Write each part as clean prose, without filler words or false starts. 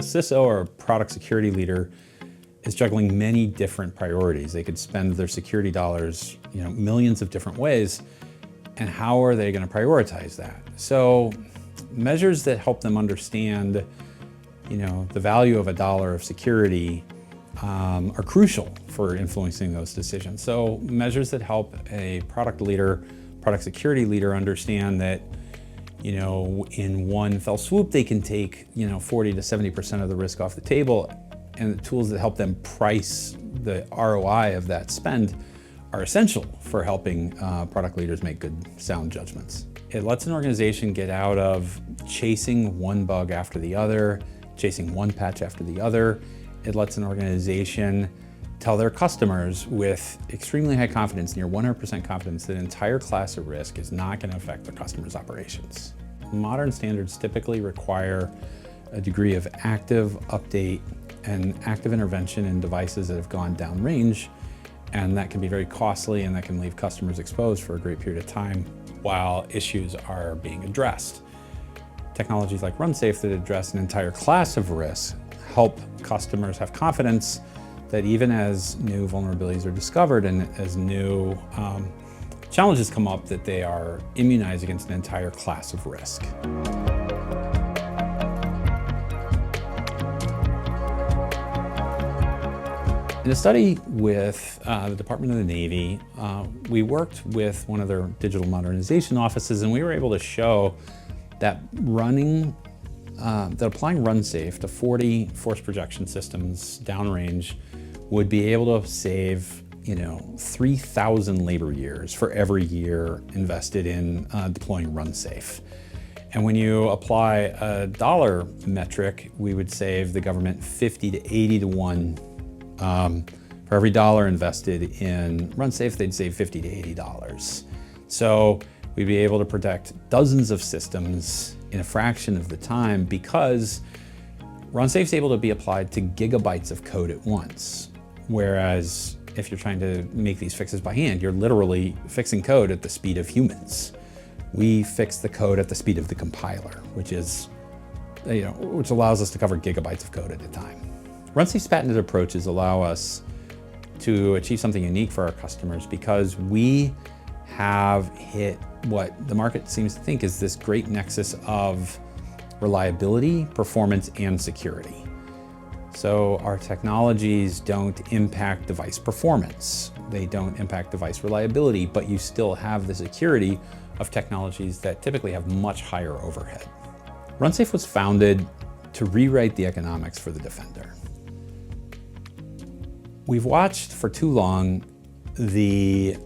CSO or a product security leader is juggling many different priorities. They could spend their security dollars, millions of different ways. And how are they going to prioritize that? So measures that help them understand, the value of a dollar of security are crucial for influencing those decisions. So measures that help a product security leader understand that, in one fell swoop, they can take, 40 to 70% of the risk off the table, and the tools that help them price the ROI of that spend are essential for helping product leaders make good, sound judgments. It lets an organization get out of chasing one bug after the other, chasing one patch after the other. It lets an organization tell their customers with extremely high confidence, near 100% confidence, that an entire class of risk is not going to affect their customers' operations. Modern standards typically require a degree of active update and active intervention in devices that have gone downrange, and that can be very costly, and that can leave customers exposed for a great period of time while issues are being addressed. Technologies like RunSafe that address an entire class of risks help customers have confidence that even as new vulnerabilities are discovered and as new challenges come up, that they are immunized against an entire class of risk. In a study with the Department of the Navy, we worked with one of their digital modernization offices, and we were able to show that applying RunSafe to 40 force projection systems downrange would be able to save 3,000 labor years for every year invested in deploying RunSafe. And when you apply a dollar metric, we would save the government 50 to 80 to 1. For every dollar invested in RunSafe, they'd save $50 to $80. So we'd be able to protect dozens of systems in a fraction of the time, because RunSafe is able to be applied to gigabytes of code at once. Whereas if you're trying to make these fixes by hand, you're literally fixing code at the speed of humans. We fix the code at the speed of the compiler, which allows us to cover gigabytes of code at a time. RunSafe's patented approaches allow us to achieve something unique for our customers because we have hit what the market seems to think is this great nexus of reliability, performance, and security. So our technologies don't impact device performance. They don't impact device reliability, but you still have the security of technologies that typically have much higher overhead. RunSafe was founded to rewrite the economics for the defender. We've watched for too long the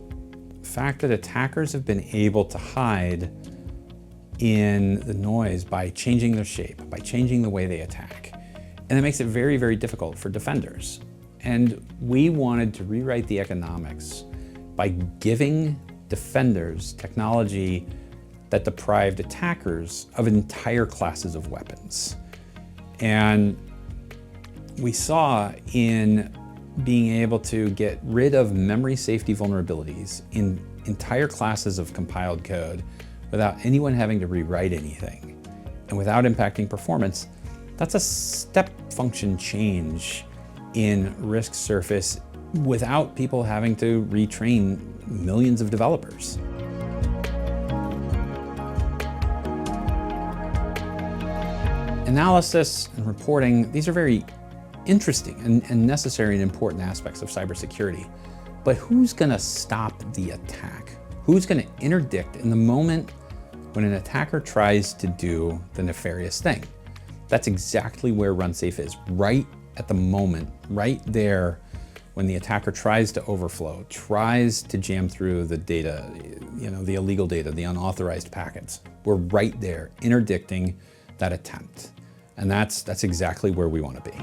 fact that attackers have been able to hide in the noise by changing their shape, by changing the way they attack. And it makes it very, very difficult for defenders. And we wanted to rewrite the economics by giving defenders technology that deprived attackers of entire classes of weapons. And we saw in being able to get rid of memory safety vulnerabilities in entire classes of compiled code without anyone having to rewrite anything and without impacting performance, that's a step function change in risk surface without people having to retrain millions of developers. Analysis and reporting, these are very interesting and necessary and important aspects of cybersecurity. But who's going to stop the attack? Who's going to interdict in the moment when an attacker tries to do the nefarious thing? That's exactly where RunSafe is, right at the moment, right there when the attacker tries to overflow, tries to jam through the data, the illegal data, the unauthorized packets. We're right there interdicting that attempt. And that's exactly where we want to be.